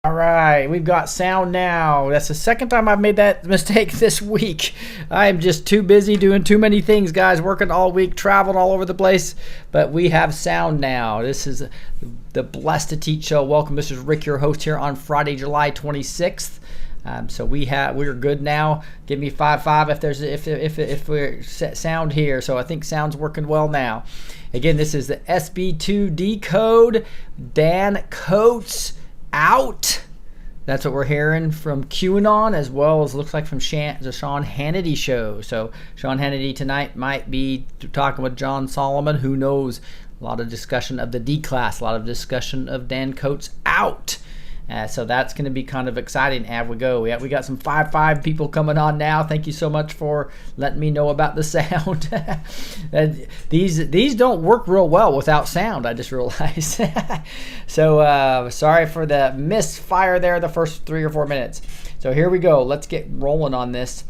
All right, we've got sound now. That's the second time I've made that mistake this week. I am just too busy doing too many things, guys, working all week, traveling all over the place, but we have sound now. This is the Blessed to Teach show. Welcome. This is Rick, your host here on Friday, July 26th. So we're good now. Give me 5-5 if we're sound here. So I think sound's working well now. Again, this is the SB2 Decode. Dan Coates out. That's what we're hearing from QAnon, as well as looks like from the Sean Hannity show. So Sean Hannity tonight might be talking with John Solomon. Who knows? A lot of discussion of the D class, a lot of discussion of Dan Coates out. So that's going to be kind of exciting as we go. We got some 5-5 people coming on now. Thank you so much for letting me know about the sound. These don't work real well without sound, I just realized. So sorry for the misfire there the first 3 or 4 minutes. So here we go. Let's get rolling on this.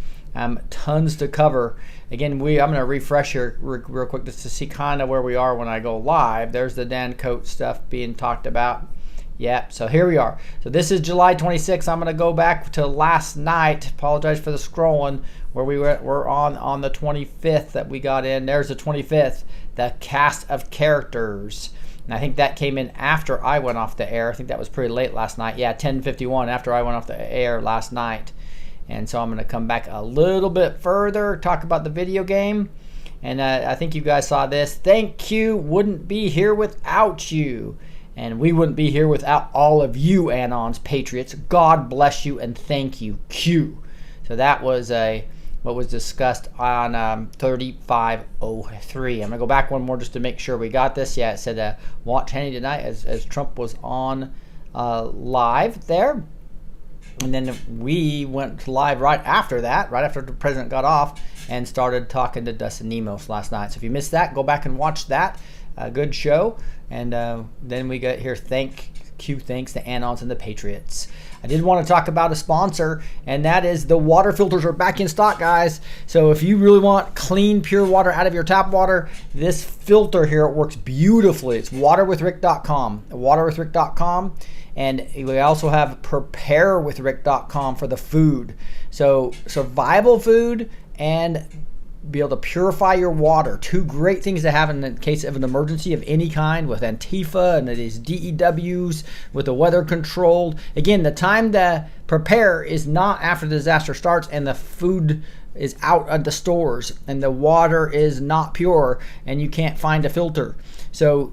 Tons to cover. Again, I'm going to refresh here real quick just to see kind of where we are when I go live. There's the Dan Coates stuff being talked about. Yeah, so here we are. So this is July 26th. I'm going to go back to last night. Apologize for the scrolling where we're on the 25th that we got in. There's the 25th, the cast of characters. And I think that came in after I went off the air. I think that was pretty late last night. Yeah, 10:51 after I went off the air last night. And so I'm going to come back a little bit further, talk about the video game. And I think you guys saw this. Thank you. Wouldn't be here without you. And we wouldn't be here without all of you, Anons, Patriots. God bless you and thank you, Q. So that was what was discussed on 3503. I'm going to go back one more just to make sure we got this. Yeah, it said watch Henny tonight as Trump was on live there. And then we went live right after that, right after the president got off, and started talking to Dustin Nemos last night. So if you missed that, go back and watch that. Good show. And then we got here, thanks to Anons and the Patriots. I did want to talk about a sponsor, and that is the water filters are back in stock, guys. So if you really want clean, pure water out of your tap water, this filter here, it works beautifully. It's waterwithrick.com. Waterwithrick.com. And we also have preparewithrick.com for the food. So survival food and be able to purify your water. Two great things to have in the case of an emergency of any kind, with Antifa and these DEWs, with the weather controlled. Again, the time to prepare is not after the disaster starts and the food is out at the stores and the water is not pure and you can't find a filter. So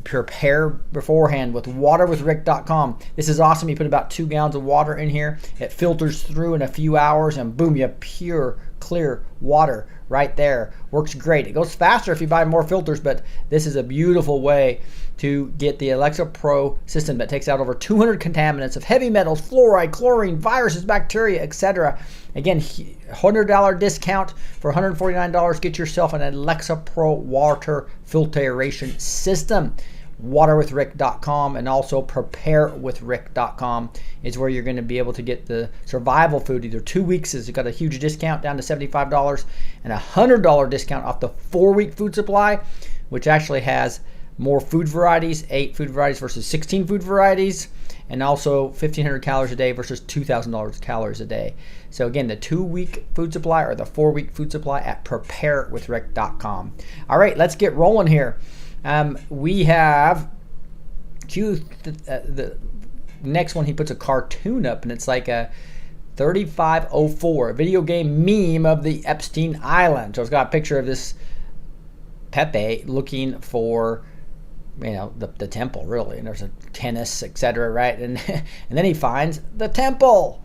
prepare beforehand with waterwithrick.com. This is awesome. You put about 2 gallons of water in here. It filters through in a few hours and boom, you have pure, clear water right there. Works great. It goes faster if you buy more filters, but this is a beautiful way to get the Alexa Pro system that takes out over 200 contaminants of heavy metals, fluoride, chlorine, viruses, bacteria, etc. Again, $100 discount for $149. Get yourself an Alexa Pro water filtration system. Waterwithrick.com and also preparewithrick.com is where you're going to be able to get the survival food. Either 2 weeks is got a huge discount down to $75 and a $100 discount off the 4-week food supply, which actually has more food varieties, 8 food varieties versus 16 food varieties, and also 1,500 calories a day versus 2,000 calories a day. So again, the 2-week food supply or the 4-week food supply at preparewithrick.com. All right, let's get rolling here. We have the next one. He puts a cartoon up, and it's like a 3504, a video game meme of the Epstein Island. So it's got a picture of this Pepe looking for, the temple, really, and there's a tennis, etc., right? And then he finds the temple,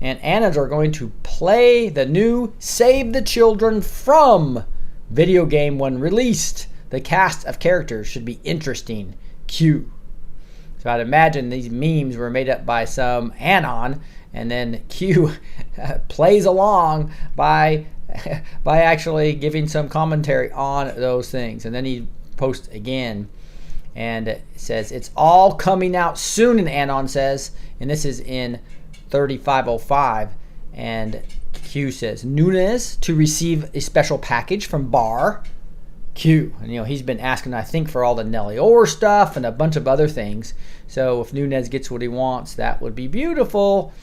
and Annas are going to play the new Save the Children from video game when released. The cast of characters should be interesting. Q. So I'd imagine these memes were made up by some Anon, and then Q plays along by actually giving some commentary on those things. And then he posts again and it says, it's all coming out soon, and Anon says, and this is in 3505, and Q says, Nunes to receive a special package from Barr. Q. And, he's been asking, I think, for all the Nellie Orr stuff and a bunch of other things. So if Nunes gets what he wants, that would be beautiful.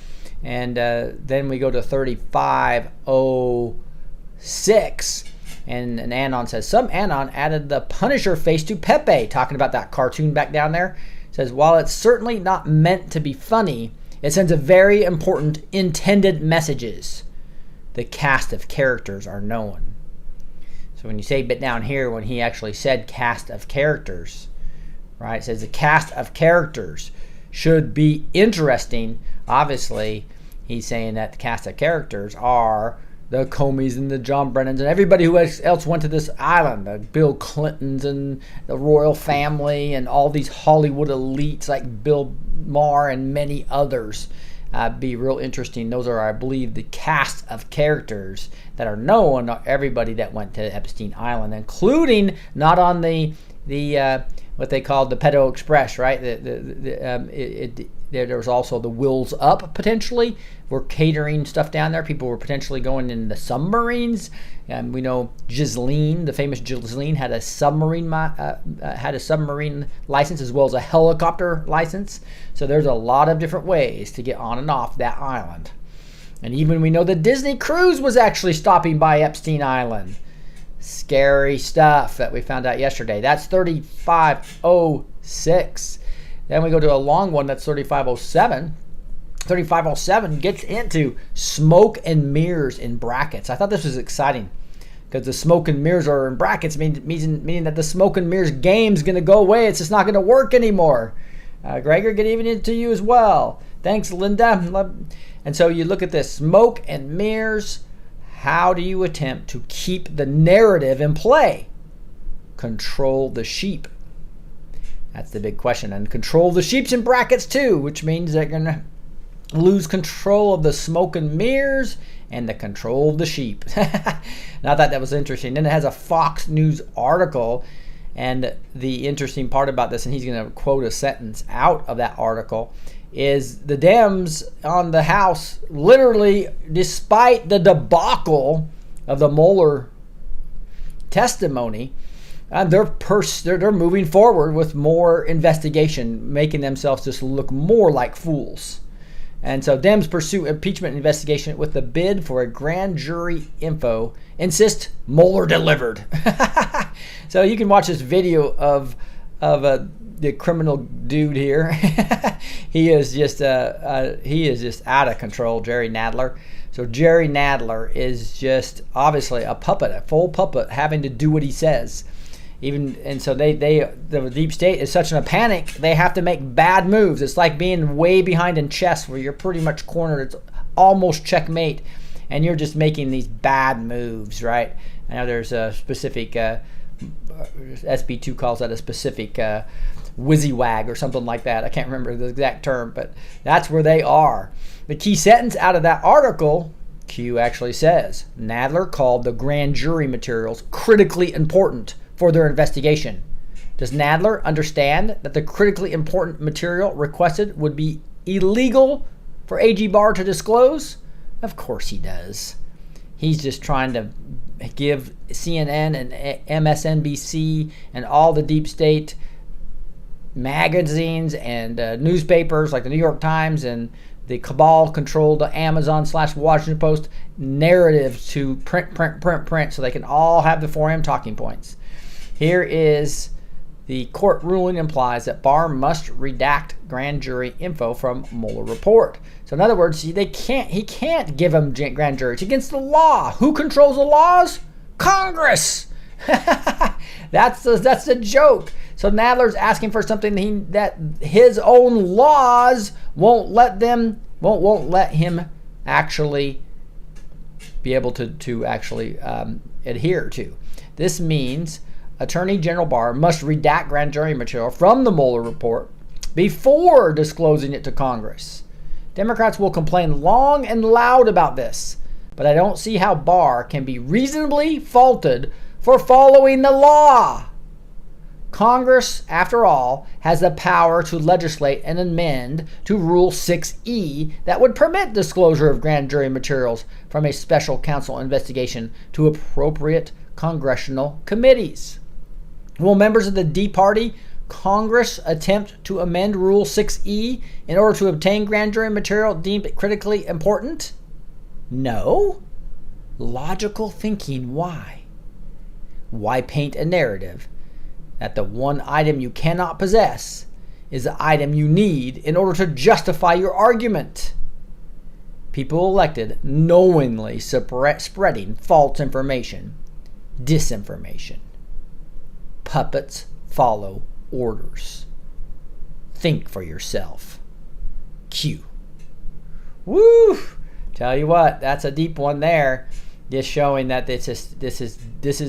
And then we go to 3506. And Anon says, some Anon added the Punisher face to Pepe, talking about that cartoon back down there. Says, while it's certainly not meant to be funny, it sends a very important intended messages. The cast of characters are known. So when you say bit down here, when he actually said cast of characters, right? It says the cast of characters should be interesting. Obviously, he's saying that the cast of characters are the Comeys and the John Brennans and everybody who else went to this island, the Bill Clintons and the royal family and all these Hollywood elites like Bill Maher and many others. Be real interesting. Those are, I believe, the cast of characters that are known, everybody that went to Epstein Island, including not on the what they called the Pedo Express, right? There was also the Wills Up, potentially. We're catering stuff down there. People were potentially going in the submarines. And we know Ghislaine, the famous Ghislaine, had a submarine license as well as a helicopter license. So there's a lot of different ways to get on and off that island. And even we know the Disney cruise was actually stopping by Epstein Island. Scary stuff that we found out yesterday. That's 3506. Then we go to a long one, that's 3507. 3507 gets into smoke and mirrors in brackets. I thought this was exciting because the smoke and mirrors are in brackets, meaning that the smoke and mirrors game's going to go away. It's just not going to work anymore. Gregor, good evening to you as well. Thanks, Linda. And so you look at this, smoke and mirrors. How do you attempt to keep the narrative in play? Control the sheep. That's the big question. And control the sheep's in brackets too, which means they're going to lose control of the smoke and mirrors and the control of the sheep. Now, I thought that was interesting. Then it has a Fox News article. And the interesting part about this, and he's going to quote a sentence out of that article, is the Dems on the House, literally, despite the debacle of the Mueller testimony, they're moving forward with more investigation, making themselves just look more like fools. And so Dems pursue impeachment investigation with the bid for a grand jury info. Insist Mueller delivered. So you can watch this video of the criminal dude here. He is just out of control, Jerry Nadler. So Jerry Nadler is just obviously a puppet, a full puppet, having to do what he says. So the deep state is such in a panic, they have to make bad moves. It's like being way behind in chess where you're pretty much cornered. It's almost checkmate, and you're just making these bad moves, right? I know there's a specific, SB2 calls that a specific WYSIWAG or something like that. I can't remember the exact term, but that's where they are. The key sentence out of that article, Q actually says, Nadler called the grand jury materials critically important for their investigation. Does Nadler understand that the critically important material requested would be illegal for AG Barr to disclose? Of course he does. He's just trying to give CNN and MSNBC and all the deep state magazines and newspapers like the New York Times and the cabal-controlled Amazon/Washington Post narratives to print so they can all have the 4M talking points. Here is the court ruling implies that Barr must redact grand jury info from Mueller report. So in other words, he can't give them grand jury. It's against the law. Who controls the laws? Congress. That's the joke. So Nadler's asking for something that his own laws won't let him actually be able to actually adhere to. This means Attorney General Barr must redact grand jury material from the Mueller report before disclosing it to Congress. Democrats will complain long and loud about this, but I don't see how Barr can be reasonably faulted for following the law. Congress, after all, has the power to legislate and amend to Rule 6E that would permit disclosure of grand jury materials from a special counsel investigation to appropriate congressional committees. Will members of the D Party Congress attempt to amend Rule 6E in order to obtain grand jury material deemed critically important? No. Logical thinking. Why? Why paint a narrative that the one item you cannot possess is the item you need in order to justify your argument? People elected knowingly spreading false information, disinformation. Puppets follow orders. Think for yourself. Q. Woo! Tell you what, that's a deep one there. Just showing that this is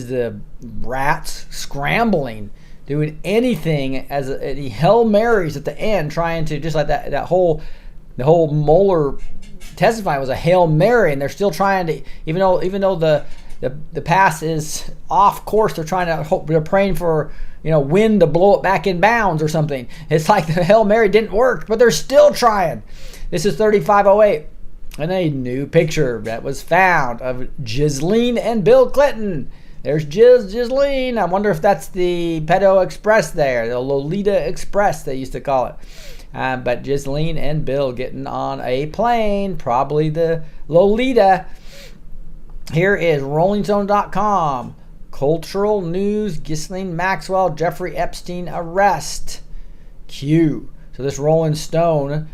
the rats scrambling, doing anything as the Hail Marys at the end, trying to, just like the whole Mueller testifying was a Hail Mary, and they're still trying to, even though the pass is off course, they're praying for wind to blow it back in bounds or something. It's like the Hail Mary didn't work, but they're still trying. This is 3508. And a new picture that was found of Ghislaine and Bill Clinton. There's Ghislaine. I wonder if that's the Pedo Express there, the Lolita Express they used to call it. But Ghislaine and Bill getting on a plane, probably the Lolita. Here is RollingStone.com. Cultural news: Ghislaine Maxwell, Jeffrey Epstein arrest. Q. So this Rolling Stone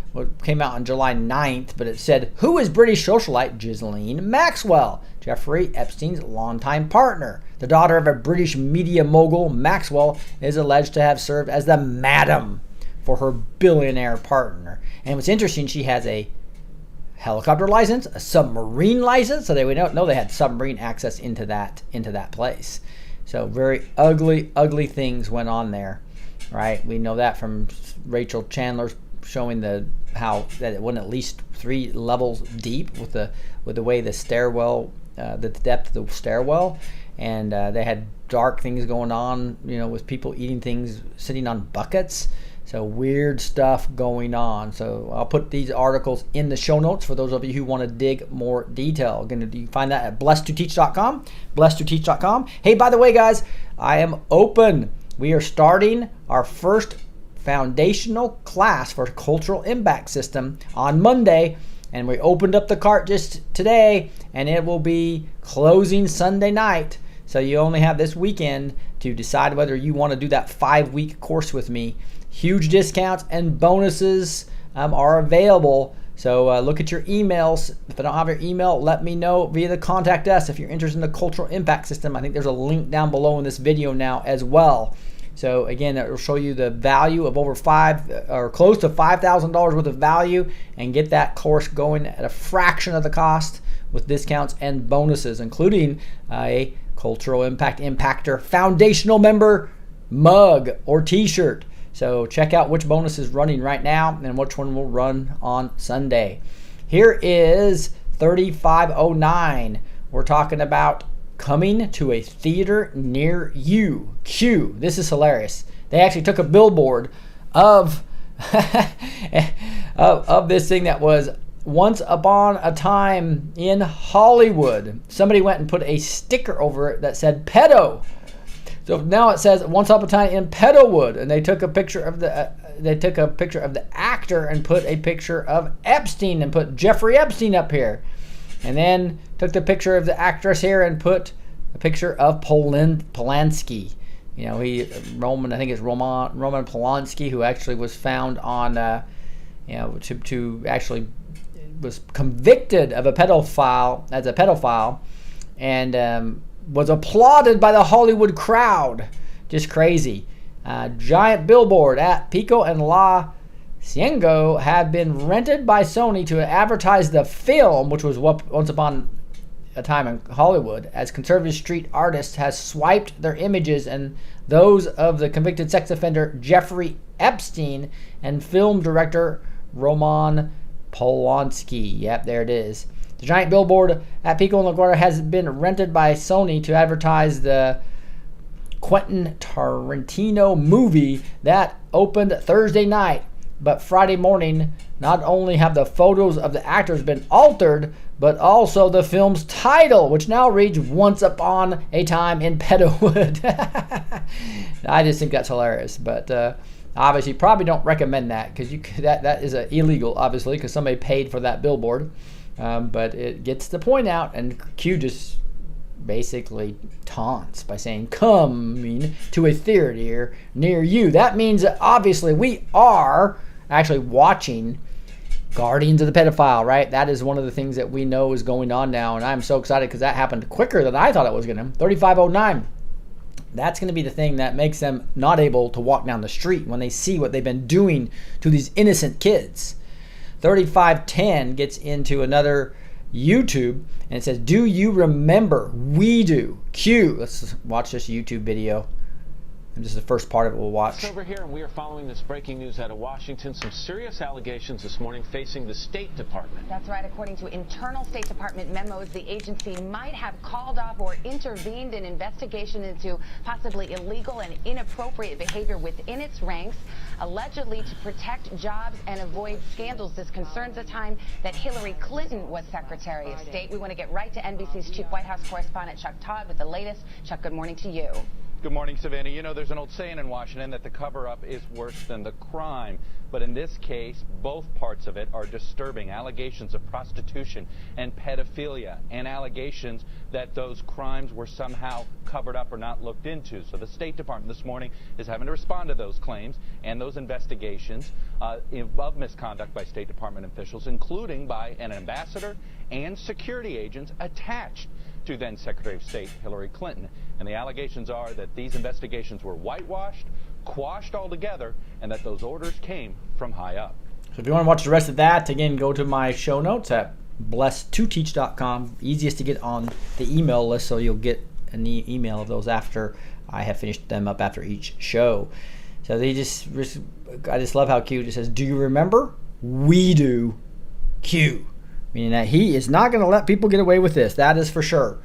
came out on July 9th, but it said, who is British socialite Ghislaine Maxwell, Jeffrey Epstein's longtime partner? The daughter of a British media mogul, Maxwell is alleged to have served as the madam for her billionaire partner. And what's interesting, she has a helicopter license, a submarine license, so they would know they had submarine access into that place. So very ugly things went on there. Right, we know that from Rachel Chandler's showing how that it went at least 3 levels deep with the way the stairwell, the depth of the stairwell, and they had dark things going on, with people eating things, sitting on buckets. So weird stuff going on. So I'll put these articles in the show notes for those of you who want to dig more detail. Again, you can find that at blessed2teach.com. Blessed2teach.com. Hey, by the way, guys, I am open. We are starting our first foundational class for Cultural Impact System on Monday, and we opened up the cart just today, and it will be closing Sunday night. So you only have this weekend to decide whether you want to do that 5-week course with me. Huge discounts and bonuses are available. So look at your emails. If I don't have your email, let me know via the contact us if you're interested in the Cultural Impact System. I think there's a link down below in this video now as well. So again, it will show you the value of over close to $5,000 worth of value, and get that course going at a fraction of the cost with discounts and bonuses, including a Cultural Impact Impactor Foundational Member mug or t-shirt. So check out which bonus is running right now and which one will run on Sunday. Here is 3509. We're talking about coming to a theater near you. Q. This is hilarious. They actually took a billboard of of this thing that was once upon a time in Hollywood. Somebody went and put a sticker over it that said pedo. So now it says once upon a time in Pedowood, and they took a picture of the actor and put a picture of Epstein and put Jeffrey Epstein up here. And then took the picture of the actress here and put a picture of Polanski. Roman Polanski, who actually was found on, to actually was convicted of a pedophile, and was applauded by the Hollywood crowd. Just crazy. Giant billboard at Pico and La Ciengo have been rented by Sony to advertise the film, which was once upon a time in Hollywood, as conservative street artists has swiped their images and those of the convicted sex offender Jeffrey Epstein and film director Roman Polanski. Yep, there it is. The giant billboard at Pico and LaGuardia has been rented by Sony to advertise the Quentin Tarantino movie that opened Thursday night. but Friday morning, not only have the photos of the actors been altered, but also the film's title, which now reads Once Upon a Time in Pedowood. I just think that's hilarious, but obviously probably don't recommend that, because that is illegal, obviously, because somebody paid for that billboard. But it gets the point out, and Q just basically taunts by saying, coming to a theater near you. That means that obviously we are actually watching Guardians of the Pedophile, right? That is one of the things that we know is going on now, and I'm so excited because that happened quicker than I thought it was going to. 3509. That's going to be the thing that makes them not able to walk down the street when they see what they've been doing to these innocent kids. 3510 gets into another YouTube, and it says, do you remember? We do. Q. Let's watch this YouTube video. And this is the first part of it we'll watch. Over here, and we are following this breaking news out of Washington. Some serious allegations this morning facing the State Department. That's right. According to internal State Department memos, the agency might have called off or intervened in investigation into possibly illegal and inappropriate behavior within its ranks, allegedly to protect jobs and avoid scandals. This concerns the time that Hillary Clinton was Secretary of State. We want to get right to NBC's Chief White House correspondent Chuck Todd with the latest. Chuck, good morning to you. Good morning, Savannah. You know, there's an old saying in Washington that the cover-up is worse than the crime. But in this case, both parts of it are disturbing. Allegations of prostitution and pedophilia, and allegations that those crimes were somehow covered up or not looked into. So the State Department this morning is having to respond to those claims and those investigations of misconduct by State Department officials, including by an ambassador and security agents attached to then Secretary of State Hillary Clinton. And the allegations are that these investigations were whitewashed, quashed altogether, and that those orders came from high up. So if you want to watch the rest of that, again, go to my show notes at blessed2teach.com. Easiest to get on the email list, so you'll get an email of those after I have finished them up after each show. So I just love how Q just says, do you remember? We do. Q. Meaning that he is not going to let people get away with this. That is for sure.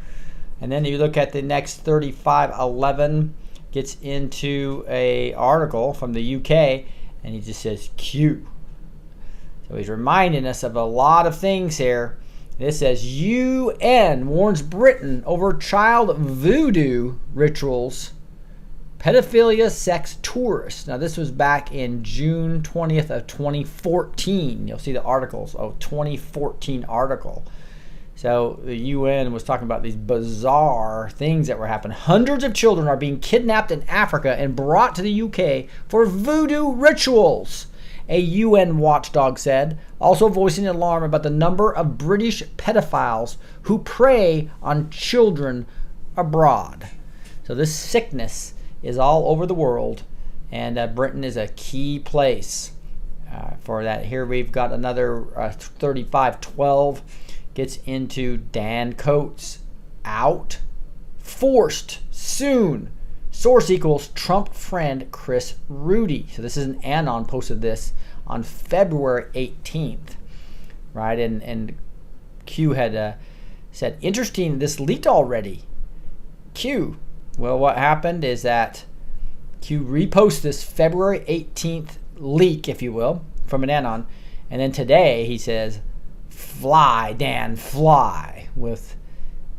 And then you look at the next 3511, gets into a article from the UK, and he just says Q. So he's reminding us of a lot of things here. This says UN warns Britain over child voodoo rituals, pedophilia, sex tourists. Now this was back in June 20th of 2014. You'll see the articles. 2014 article. So the UN was talking about these bizarre things that were happening. Hundreds of children are being kidnapped in Africa and brought to the UK for voodoo rituals, a UN watchdog said, also voicing alarm about the number of British pedophiles who prey on children abroad. So this sickness is all over the world, and Britain is a key place for that. Here we've got another 3512. Gets into Dan Coates. Out. Forced. Soon. Source equals Trump friend Chris Rudy. So this is an Anon posted this on February 18th. Right? And Q had said, interesting, this leaked already. Q. Well, what happened is that Q reposted this February 18th leak, if you will, from an Anon. And then today he says, fly, Dan, fly, with,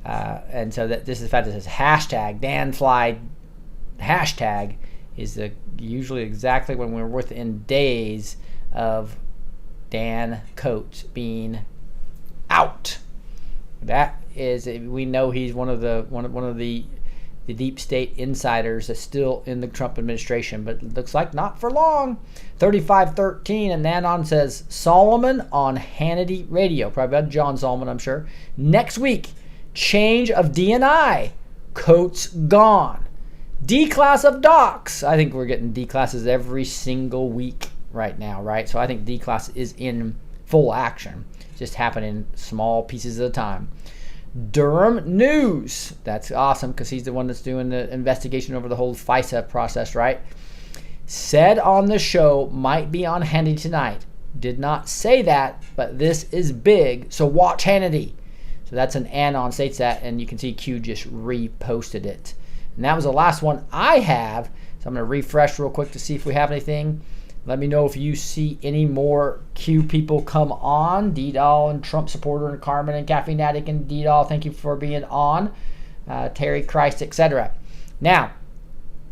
and so that this is the fact that it says hashtag, Dan fly, hashtag is usually exactly when we're within days of Dan Coates being out. That is, we know he's one of the deep state insiders that's still in the Trump administration, but it looks like not for long. 3513, and Anon says Solomon on Hannity Radio. Probably about John Solomon, I'm sure. Next week, change of DNI. Coates gone. D-class of docs. I think we're getting D-classes every single week right now, right? So I think D-class is in full action. It's just happening small pieces at a time. Durham News. That's awesome because he's the one that's doing the investigation over the whole FISA process, right? Said on the show, might be on Hannity tonight. Did not say that, but this is big, so watch Hannity. So that's an Anon states that, and you can see Q just reposted it. And that was the last one I have. So I'm going to refresh real quick to see if we have anything. Let me know if you see any more Q people come on. D-Doll and Trump supporter and Carmen and Caffeine Addict and D-Doll, thank you for being on. Terry Christ, etc. Now,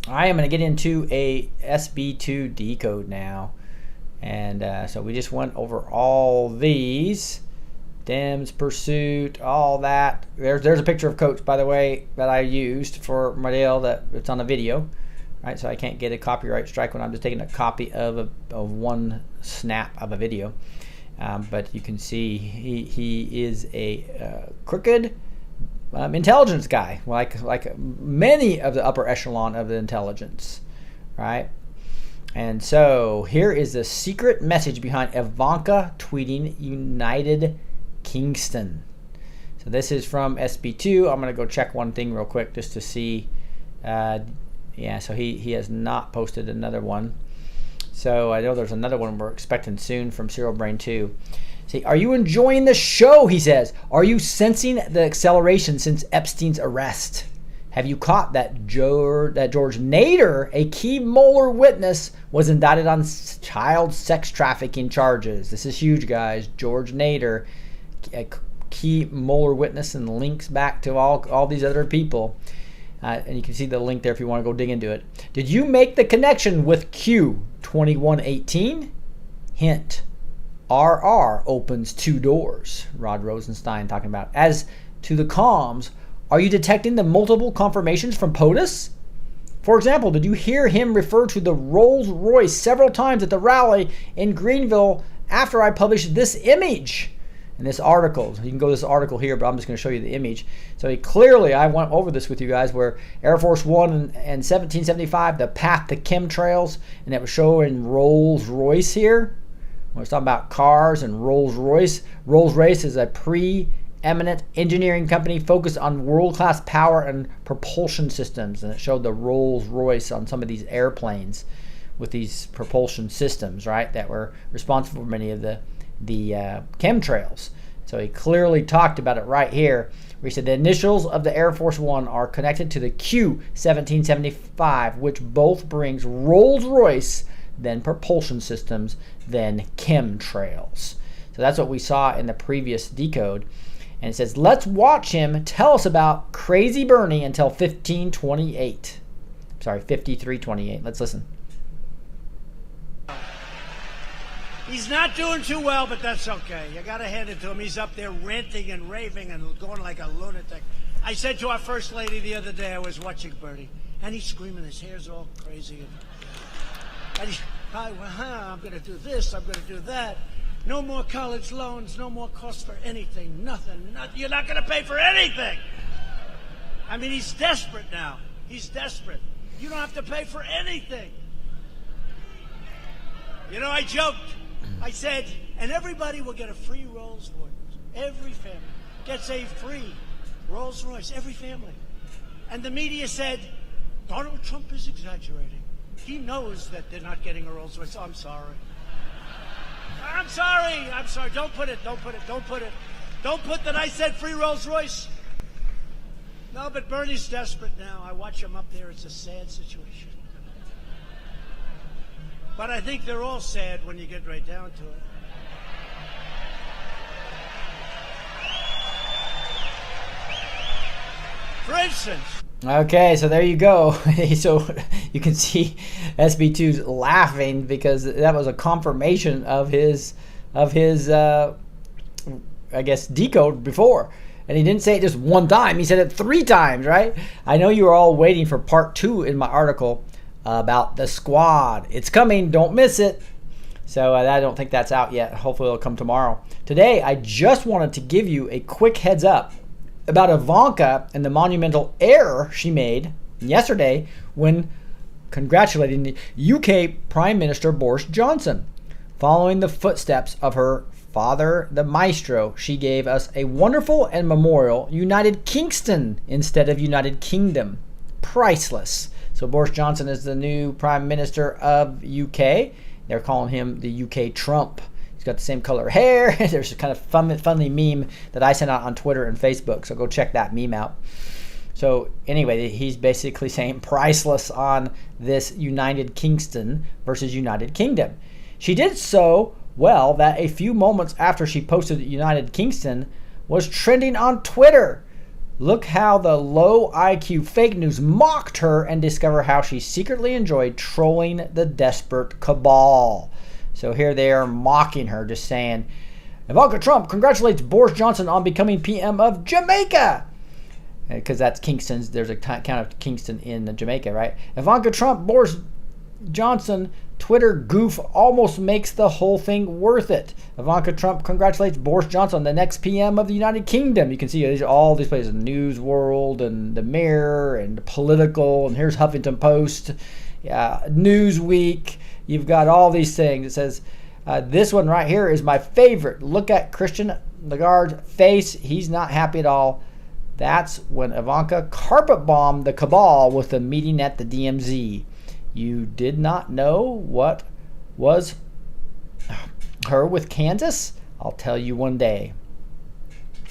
I am going to get into a SB2 decode now. And so we just went over all these. Dems, Pursuit, all that. There's a picture of Coach, by the way, that I used for my deal that it's on a video. Right, so I can't get a copyright strike when I'm just taking a copy of one snap of a video. But you can see he is a crooked intelligence guy, like many of the upper echelon of the intelligence, right? And so here is the secret message behind Ivanka tweeting United Kingston. So this is from SB2. I'm going to go check one thing real quick just to see. Yeah, so he has not posted another one. So I know there's another one we're expecting soon from Cyril Brain 2. See, are you enjoying the show, he says. Are you sensing the acceleration since Epstein's arrest? Have you caught that George Nader, a key Mueller witness, was indicted on child sex trafficking charges? This is huge, guys. George Nader, a key Mueller witness, and links back to all these other people. And you can see the link there if you want to go dig into it. Did you make the connection with Q 2118? Hint. RR opens 2 doors. Rod Rosenstein talking about. As to the comms, are you detecting the multiple confirmations from POTUS? For example, did you hear him refer to the Rolls Royce several times at the rally in Greenville after I published this image? In this article, you can go to this article here, but I'm just going to show you the image. So I went over this with you guys, where Air Force One and 1775, the path to chemtrails, and it was showing Rolls Royce here. When it's talking about cars and Rolls Royce. Rolls Royce is a preeminent engineering company focused on world-class power and propulsion systems, and it showed the Rolls Royce on some of these airplanes with these propulsion systems, right, that were responsible for many of the chemtrails. So he clearly talked about it right here, where he said the initials of the Air Force One are connected to the Q 1775, which both brings Rolls-Royce, then propulsion systems, then chemtrails. So that's what we saw in the previous decode. And it says, let's watch him tell us about Crazy Bernie until 1528. Sorry, 5328. Let's listen. He's not doing too well, but that's okay. You got to hand it to him. He's up there ranting and raving and going like a lunatic. I said to our First Lady the other day, I was watching Bernie, and he's screaming, his hair's all crazy. And he's, I'm going to do this, I'm going to do that. No more college loans, no more cost for anything, nothing. You're not going to pay for anything. I mean, he's desperate now. He's desperate. You don't have to pay for anything. You know, I joked. I said, and everybody will get a free Rolls Royce. Every family gets a free Rolls Royce. Every family. And the media said, Donald Trump is exaggerating. He knows that they're not getting a Rolls Royce. I'm sorry. I'm sorry. I'm sorry. Don't put it. Don't put it. Don't put it. Don't put that I said free Rolls Royce. No, but Bernie's desperate now. I watch him up there. It's a sad situation. But I think they're all sad when you get right down to it. For instance. Okay, so there you go. So you can see SB2's laughing because that was a confirmation of his I guess, decode before. And he didn't say it just one time. He said it 3 times, right? I know you were all waiting for part 2 in my article about the squad. It's coming. Don't miss it. So I don't think that's out yet. Hopefully it'll come tomorrow. Today, I just wanted to give you a quick heads up about Ivanka and the monumental error she made yesterday when congratulating the UK Prime Minister Boris Johnson. Following the footsteps of her father, the maestro, she gave us a wonderful and memorial United Kingston instead of United Kingdom. Priceless. So Boris Johnson is the new Prime Minister of UK. They're calling him the UK Trump. He's got the same color hair. There's a kind of funny meme that I sent out on Twitter and Facebook, so go check that meme out. So anyway, he's basically saying priceless on this United Kingston versus United Kingdom. She did so well that a few moments after she posted United Kingston was trending on Twitter. Look how the low IQ fake news mocked her and discover how she secretly enjoyed trolling the desperate cabal. So here they are mocking her, just saying, Ivanka Trump congratulates Boris Johnson on becoming PM of Jamaica. Because that's Kingston's, there's a count of Kingston in Jamaica, right? Ivanka Trump, Boris Johnson Twitter goof almost makes the whole thing worth it. Ivanka Trump congratulates Boris Johnson, the next PM of the United Kingdom. You can see all these places, News World and The Mirror and Political, and here's Huffington Post, Newsweek. You've got all these things. It says, this one right here is my favorite. Look at Christian Lagarde's face. He's not happy at all. That's when Ivanka carpet bombed the cabal with the meeting at the DMZ. You did not know what was her with Kansas? I'll tell you one day.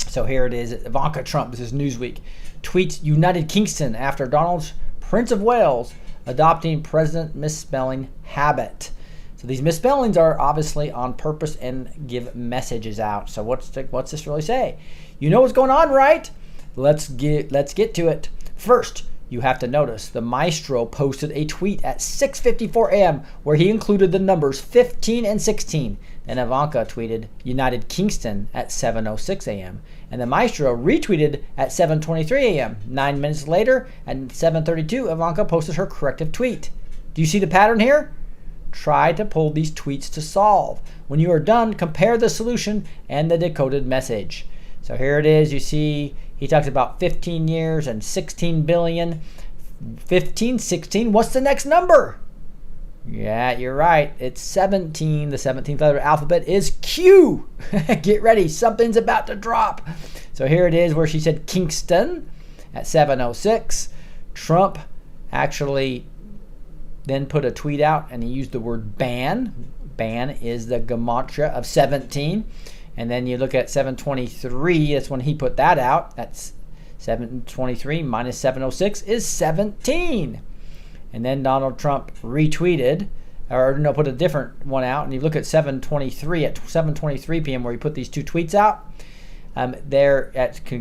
So here it is. Ivanka Trump, this is Newsweek, tweets United Kingston after Donald's Prince of Wales adopting president misspelling habit. So these misspellings are obviously on purpose and give messages out. So what's this really say? You know what's going on, right? Let's get to it. First, you have to notice the maestro posted a tweet at 6:54 a.m. where he included the numbers 15 and 16. Then Ivanka tweeted United Kingston at 7:06 a.m. And the maestro retweeted at 7:23 a.m. 9 minutes later, at 7:32, Ivanka posted her corrective tweet. Do you see the pattern here? Try to pull these tweets to solve. When you are done, compare the solution and the decoded message. So here it is. You see he talks about 15 years and 16 billion. 15, 16, what's the next number? Yeah, you're right. It's 17. The 17th letter of the alphabet is Q. Get ready. Something's about to drop. So here it is where she said Kingston at 7:06. Trump actually then put a tweet out and he used the word ban. Ban is the gematria of 17. And then you look at 7:23, that's when he put that out. That's 7:23 minus 7:06 is 17. And then Donald Trump retweeted, put a different one out. And you look at 7:23, at 7:23 p.m. where he put these two tweets out. Can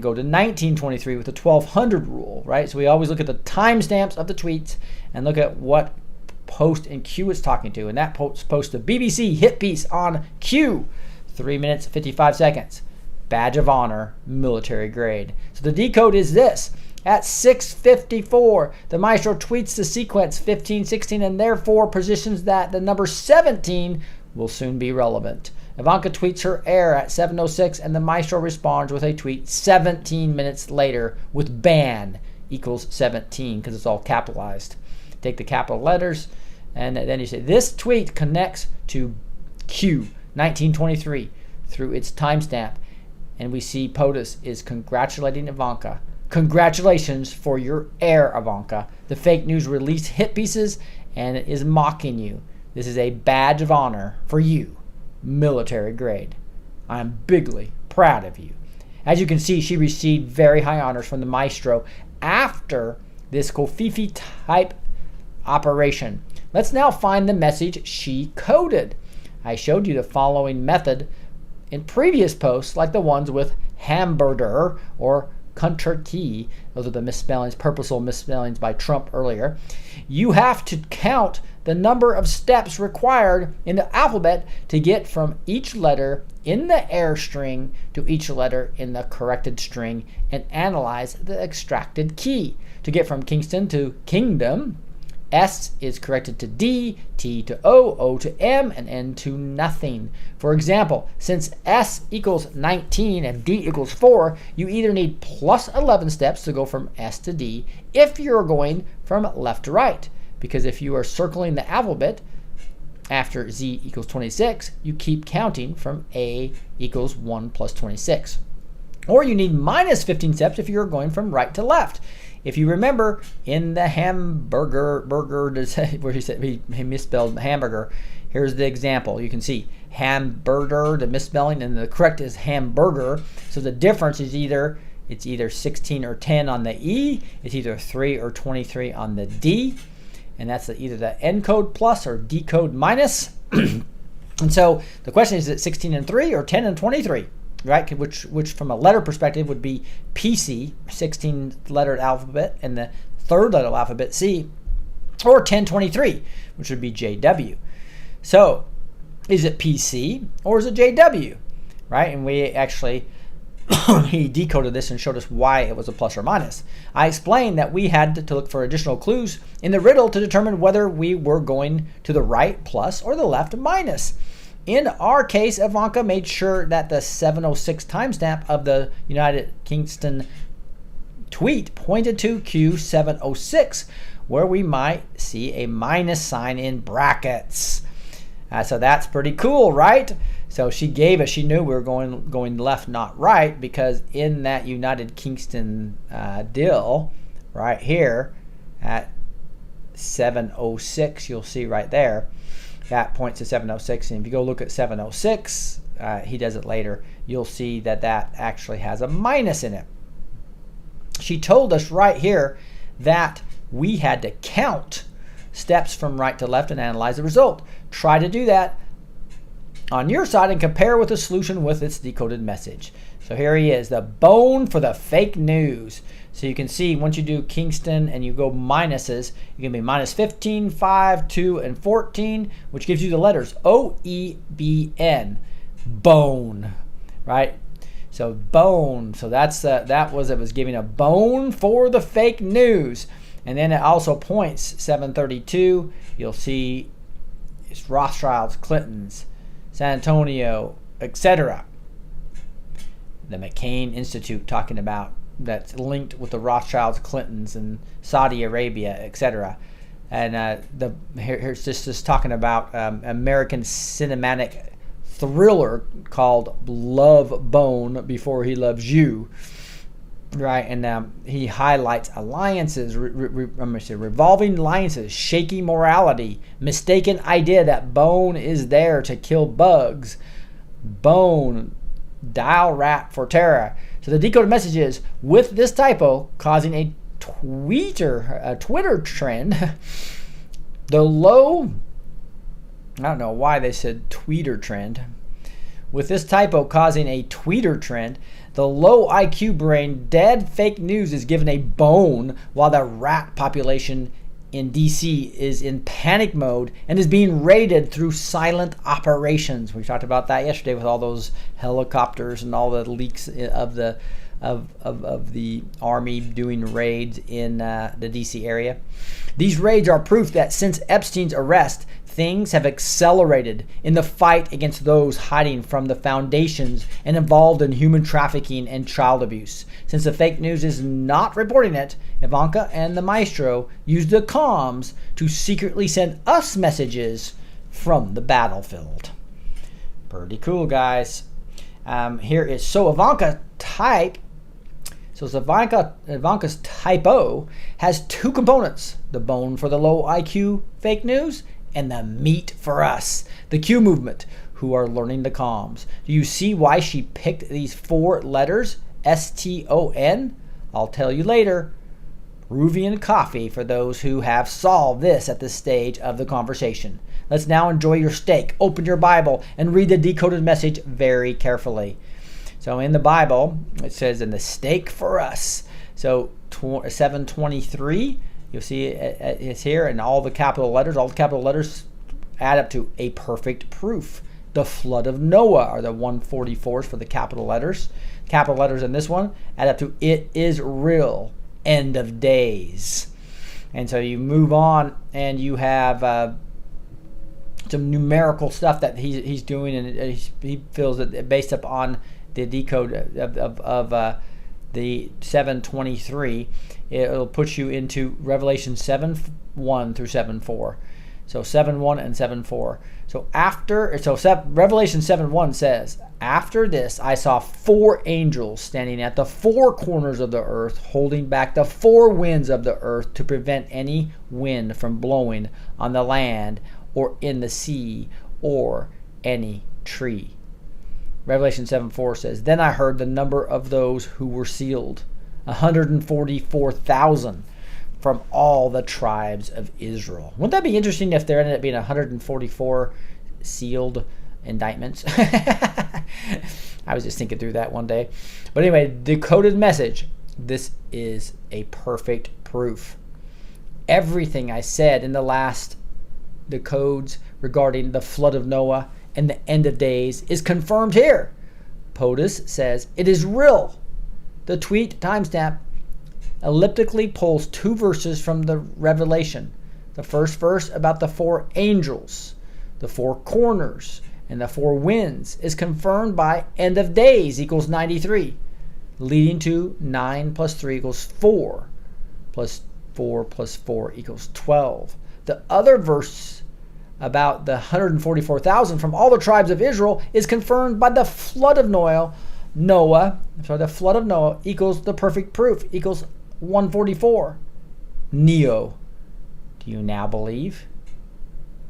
go to 1923 with the 1200 rule, right? So we always look at the timestamps of the tweets and look at what post in Q it's talking to. And that post the BBC hit piece on Q. 3 minutes, 55 seconds. Badge of honor, military grade. So the decode is this. At 6:54, the maestro tweets the sequence 15, 16, and therefore positions that the number 17 will soon be relevant. Ivanka tweets her error at 7:06, and the maestro responds with a tweet 17 minutes later with ban equals 17 because it's all capitalized. Take the capital letters, and then you say this tweet connects to Q. 1923 through its timestamp, and we see POTUS is congratulating Ivanka. Congratulations for your error, Ivanka. The fake news released hit pieces and it is mocking you. This is a badge of honor for you, military grade. I am bigly proud of you. As you can see, she received very high honors from the maestro after this Kofifi type operation. Let's now find the message she coded. I showed you the following method in previous posts, like the ones with hamburger or country. Those are the misspellings, purposeful misspellings by Trump earlier. You have to count the number of steps required in the alphabet to get from each letter in the error string to each letter in the corrected string and analyze the extracted key. To get from Kingston to kingdom, S is corrected to D, T to O, O to M, and N to nothing. For example, since S equals 19 and D equals 4, you either need plus 11 steps to go from S to D if you're going from left to right. Because if you are circling the alphabet after Z equals 26, you keep counting from A equals 1 plus 26. Or you need minus 15 steps if you're going from right to left. If you remember in the hamburger, where he said he misspelled hamburger, here's the example. You can see hamburger, the misspelling, and the correct is hamburger. So the difference is either It's either 16 or 10 on the E. It's either 3 or 23 on the D. And that's either the encode plus or decode minus. And so the question is it 16 and 3 or 10 and 23, right? Which from a letter perspective would be PC, 16 lettered alphabet, and the third letter alphabet C, or 1023, which would be JW. So is it PC or is it JW, right? And we actually, he decoded this and showed us why it was a plus or minus. I explained that we had to look for additional clues in the riddle to determine whether we were going to the right plus or the left minus. In our case, Ivanka made sure that the 706 timestamp of the United Kingston tweet pointed to Q706, where we might see a minus sign in brackets. So that's pretty cool, right? So she knew we were going left, not right, because in that United Kingston deal right here at 706, you'll see right there, that points to 706. And if you go look at 706, he does it later, you'll see that that actually has a minus in it. She told us right here that we had to count steps from right to left and analyze the result. Try to do that on your side and compare with the solution with its decoded message. So here he is, the bone for the fake news. So you can see once you do Kingston and you go minuses, you're going to be minus 15, 5, 2, and 14, which gives you the letters O-E-B-N, bone, right? So bone, so it was giving a bone for the fake news. And then it also points 732. You'll see it's Rothschilds, Clintons, San Antonio, etc. The McCain Institute talking about that's linked with the Rothschilds, Clintons, and Saudi Arabia, etc. And here's just talking about American cinematic thriller called Love Bone Before He Loves You. Right, and he highlights alliances, revolving alliances, shaky morality, mistaken idea that bone is there to kill bugs, bone, dial rat for terror. So the decoded message is, with this typo causing a Twitter trend, the low, I don't know why they said tweeter trend. With this typo causing a tweeter trend, the low IQ brain dead fake news is given a bone while the rat population in DC is in panic mode and is being raided through silent operations. We talked about that yesterday with all those helicopters and all the leaks of the army doing raids in the DC area. These raids are proof that since Epstein's arrest, things have accelerated in the fight against those hiding from the foundations and involved in human trafficking and child abuse. Since the fake news is not reporting it, Ivanka and the maestro used the comms to secretly send us messages from the battlefield. Pretty cool, guys. Here is, so Ivanka's typo has two components: the bone for the low IQ fake news and the meat for us, the Q movement, who are learning the comms. Do you see why she picked these 4 letters, S-T-O-N? I'll tell you later. Peruvian coffee for those who have solved this at this stage of the conversation. Let's now enjoy your steak, open your Bible, and read the decoded message very carefully. So in the Bible, it says, in the steak for us. So 723, you'll see it's here, and all the capital letters add up to a perfect proof. The flood of Noah are the 144s for the capital letters. Capital letters in this one add up to it is real, end of days. And so you move on and you have some numerical stuff that he's doing, and he feels that based upon the decode of the 723, it'll put you into Revelation 7:1 through 7:4. So 7:1 and 7:4. So Revelation 7:1 says, after this I saw 4 angels standing at the 4 corners of the earth, holding back the 4 winds of the earth to prevent any wind from blowing on the land or in the sea or any tree. Revelation 7:4 says, then I heard the number of those who were sealed. 144,000 from all the tribes of Israel. Wouldn't that be interesting if there ended up being 144 sealed indictments? I was just thinking through that one day. But anyway, decoded message. This is a perfect proof. Everything I said in the last decodes regarding the flood of Noah and the end of days is confirmed here. POTUS says it is real. The tweet timestamp elliptically pulls 2 verses from the Revelation. The first verse about the 4 angels, the 4 corners, and the 4 winds is confirmed by end of days equals 93, leading to 9 plus 3 equals 4, plus 4 plus 4 equals 12. The other verse about the 144,000 from all the tribes of Israel is confirmed by the flood of Noah. The flood of Noah equals the perfect proof, equals 144. Neo. Do you now believe?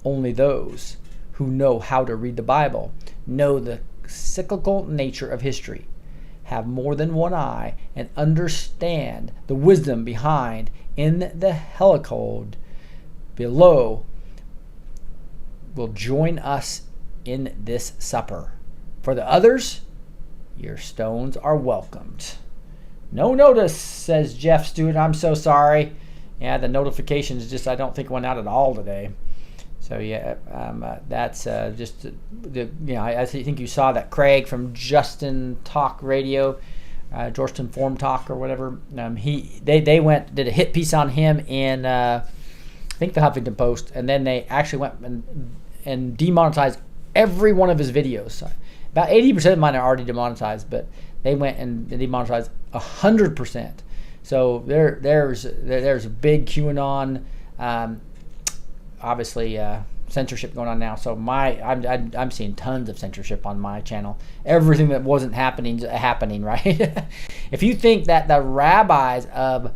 Only those who know how to read the Bible, know the cyclical nature of history, have more than one eye, and understand the wisdom behind in the helicode below will join us in this supper. For the others, your stones are welcomed. No notice, says Jeff Stewart. I'm so sorry. Yeah, the notifications just, I don't think, went out at all today. So yeah, that's just I think you saw that Craig from Justin Talk Radio, Georgetown Forum Talk or whatever. They went did a hit piece on him in I think the Huffington Post, and then they actually went and demonetized every one of his videos. So about 80% of mine are already demonetized, but they went and demonetized 100%. So there's a big QAnon, obviously censorship going on now. So I'm seeing tons of censorship on my channel. Everything that wasn't happening, right? If you think that the rabbis of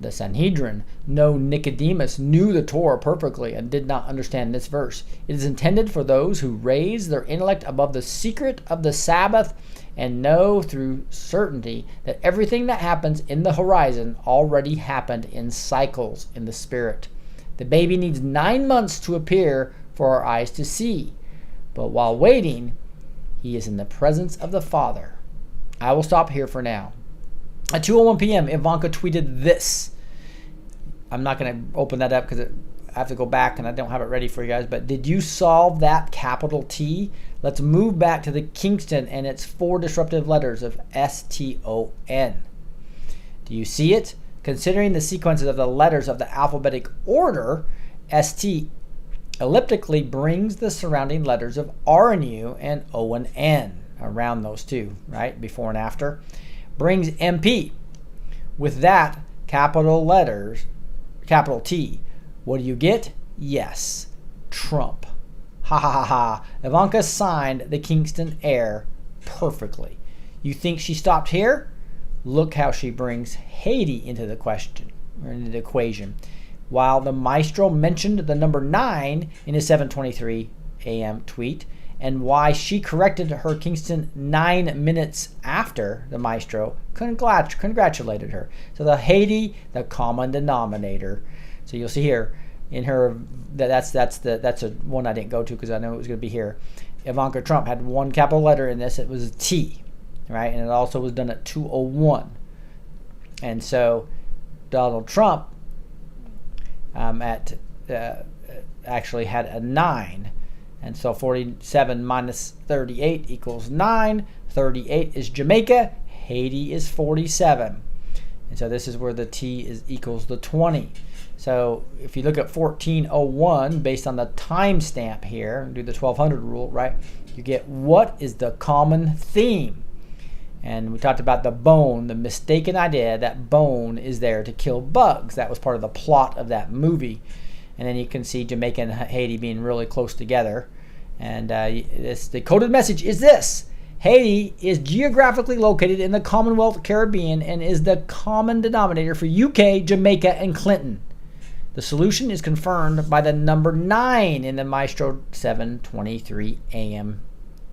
the Sanhedrin know Nicodemus knew the Torah perfectly and did not understand this verse, it is intended for those who raise their intellect above the secret of the Sabbath and know through certainty that everything that happens in the horizon already happened in cycles in the Spirit. The baby needs 9 months to appear for our eyes to see, but while waiting, he is in the presence of the Father. I will stop here for now. At 2:01 p.m., Ivanka tweeted this. I'm not going to open that up because I have to go back and I don't have it ready for you guys. But did you solve that capital T? Let's move back to the Kingston and its 4 disruptive letters of S-T-O-N. Do you see it? Considering the sequences of the letters of the alphabetic order, ST elliptically brings the surrounding letters of R and U and O and N around those two, right? Before and after. Brings MP. With that, capital letters, capital T. What do you get? Yes. Trump. Ha ha ha ha. Ivanka signed the Kingston Air perfectly. You think she stopped here? Look how she brings Haiti into the question, or into the equation. While the maestro mentioned the number 9 in his 7:23 a.m. tweet, and why she corrected her Kingston 9 minutes after the maestro congratulated her. So the Haiti, the common denominator. So you'll see here in her that's a one I didn't go to because I know it was going to be here. Ivanka Trump had one capital letter in this. It was a T, right? And it also was done at 2:01. And so Donald Trump actually had a 9. And so 47 minus 38 equals 9. 38 is Jamaica. Haiti is 47. And so this is where the T equals the 20. So if you look at 1401, based on the timestamp here, and do the 1200 rule, right, you get what is the common theme. And we talked about the bone, the mistaken idea that bone is there to kill bugs. That was part of the plot of that movie. And then you can see Jamaica and Haiti being really close together. And this decoded message is this. Haiti is geographically located in the Commonwealth Caribbean and is the common denominator for UK, Jamaica, and Clinton. The solution is confirmed by the number 9 in the Maestro 7:23 a.m.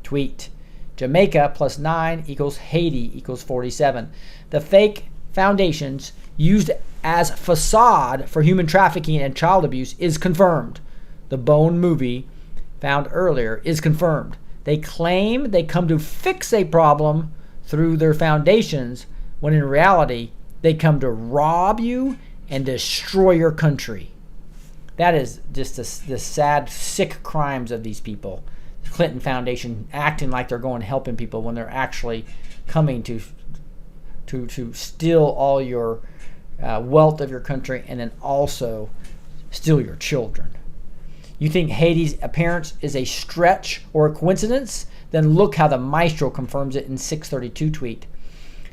tweet. Jamaica plus 9 equals Haiti equals 47. The fake foundations used as facade for human trafficking and child abuse is confirmed. The Bone movie found earlier is confirmed. They claim they come to fix a problem through their foundations, when in reality, they come to rob you and destroy your country. That is just the sad, sick crimes of these people. The Clinton Foundation acting like they're going helping people when they're actually coming to steal all your wealth of your country and then also steal your children. You think Haiti's appearance is a stretch or a coincidence? Then look how the Maestro confirms it in 632 tweet.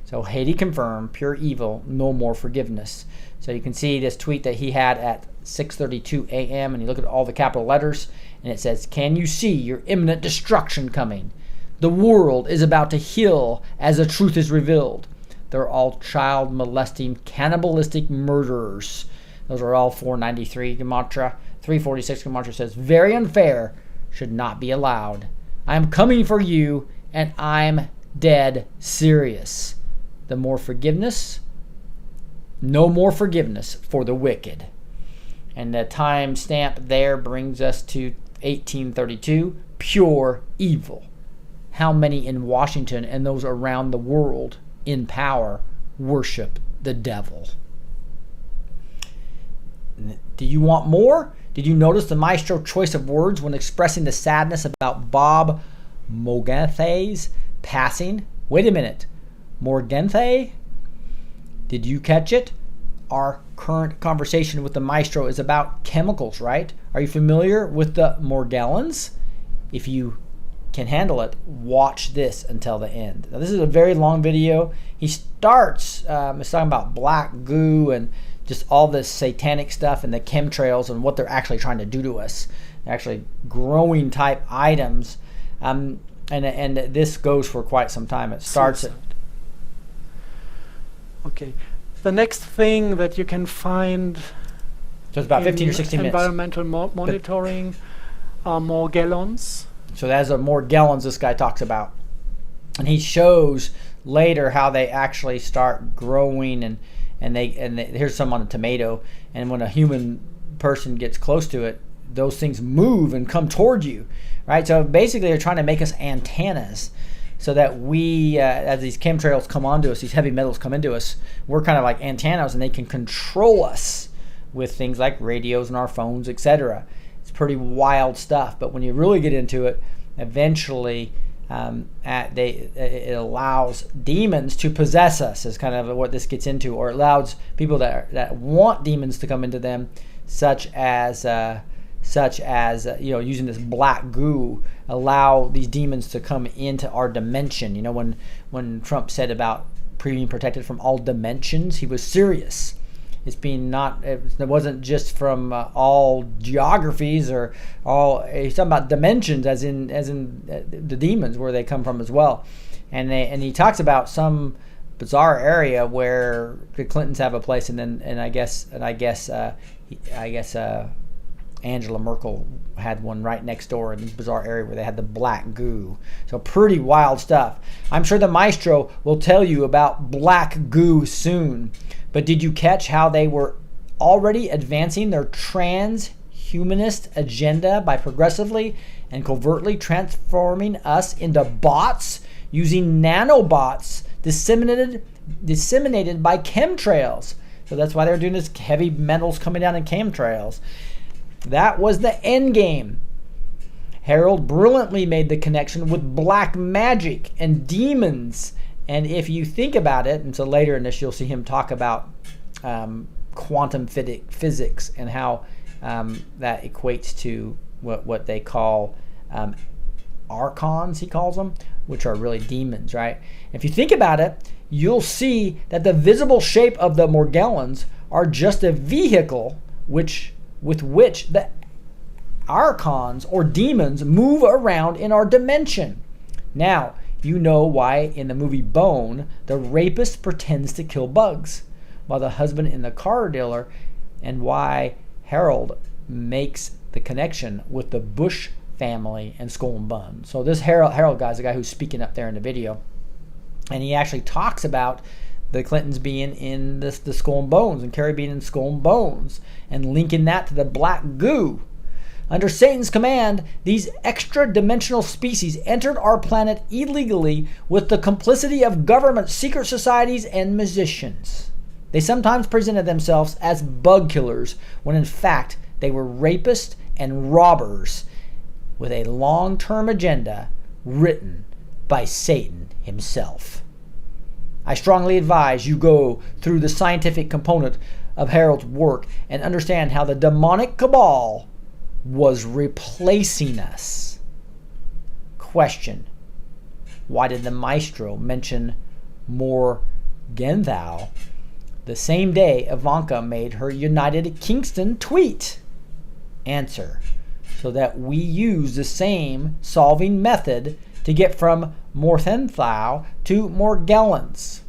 So Haiti confirmed, pure evil, no more forgiveness. So you can see this tweet that he had at 6:32 a.m. and you look at all the capital letters and it says, "Can you see your imminent destruction coming? The world is about to heal as the truth is revealed. They're all child molesting, cannibalistic murderers." Those are all 493 Gematria. 346 Gematria says, "Very unfair, should not be allowed. I'm coming for you and I'm dead serious. The more forgiveness, no more forgiveness for the wicked." And the time stamp there brings us to 1832, pure evil. How many in Washington and those around the world in power worship the devil? Do you want more? Did you notice the Maestro choice of words when expressing the sadness about Bob Morgenthe's passing? Wait a minute. Morgenthe? Did you catch it? Our current conversation with the Maestro is about chemicals, right? Are you familiar with the Morgellons? If you can handle it, watch this until the end. Now, this is a very long video. He starts, he's talking about black goo and just all this satanic stuff and the chemtrails and what they're actually trying to do to us. They're actually growing type items. And this goes for quite some time. It starts at... Okay. The next thing that you can find, so it's about 15 or 16 minutes. Environmental monitoring are Morgellons. So that's a Morgellons this guy talks about. And he shows later how they actually start growing and here's some on a tomato, and when a human person gets close to it, those things move and come toward you, right? So basically they're trying to make us antennas so that we, as these chemtrails come onto us, these heavy metals come into us, we're kind of like antennas and they can control us with things like radios and our phones, etc. It's pretty wild stuff, but when you really get into it, eventually it allows demons to possess us, is kind of what this gets into, or it allows people that want demons to come into them, such as using this black goo, allow these demons to come into our dimension. You know, when Trump said about being protected from all dimensions, he was serious. It's being it wasn't just from all geographies or all. He's talking about dimensions, as in the demons, where they come from as well. And he talks about some bizarre area where the Clintons have a place, and I guess Angela Merkel had one right next door in this bizarre area where they had the black goo. So pretty wild stuff. I'm sure the Maestro will tell you about black goo soon. But did you catch how they were already advancing their transhumanist agenda by progressively and covertly transforming us into bots using nanobots disseminated by chemtrails? So that's why they're doing this heavy metals coming down in chemtrails. That was the end game. Harold brilliantly made the connection with black magic and demons. And if you think about it, and so later in this you'll see him talk about quantum physics and how that equates to what they call archons, he calls them, which are really demons, right? If you think about it, you'll see that the visible shape of the Morgellons are just a vehicle with which the archons or demons move around in our dimension. Now, you know why in the movie Bone, the rapist pretends to kill bugs, while the husband in the car dealer, and why Harold makes the connection with the Bush family, and Skull and Bones. So this Harold guy is the guy who's speaking up there in the video. And he actually talks about the Clintons being in the Skull and Bones and Kerry being in Skull and Bones and linking that to the black goo. Under Satan's command, these extra-dimensional species entered our planet illegally with the complicity of government, secret societies, and musicians. They sometimes presented themselves as bug killers when in fact they were rapists and robbers with a long-term agenda written by Satan himself. I strongly advise you go through the scientific component of Harold's work and understand how the demonic cabal was replacing us. Question: why did the maestro mention Morgenthau the same day Ivanka made her United Kingston tweet? Answer: so that we use the same solving method to get from Morgenthau to Morgellons.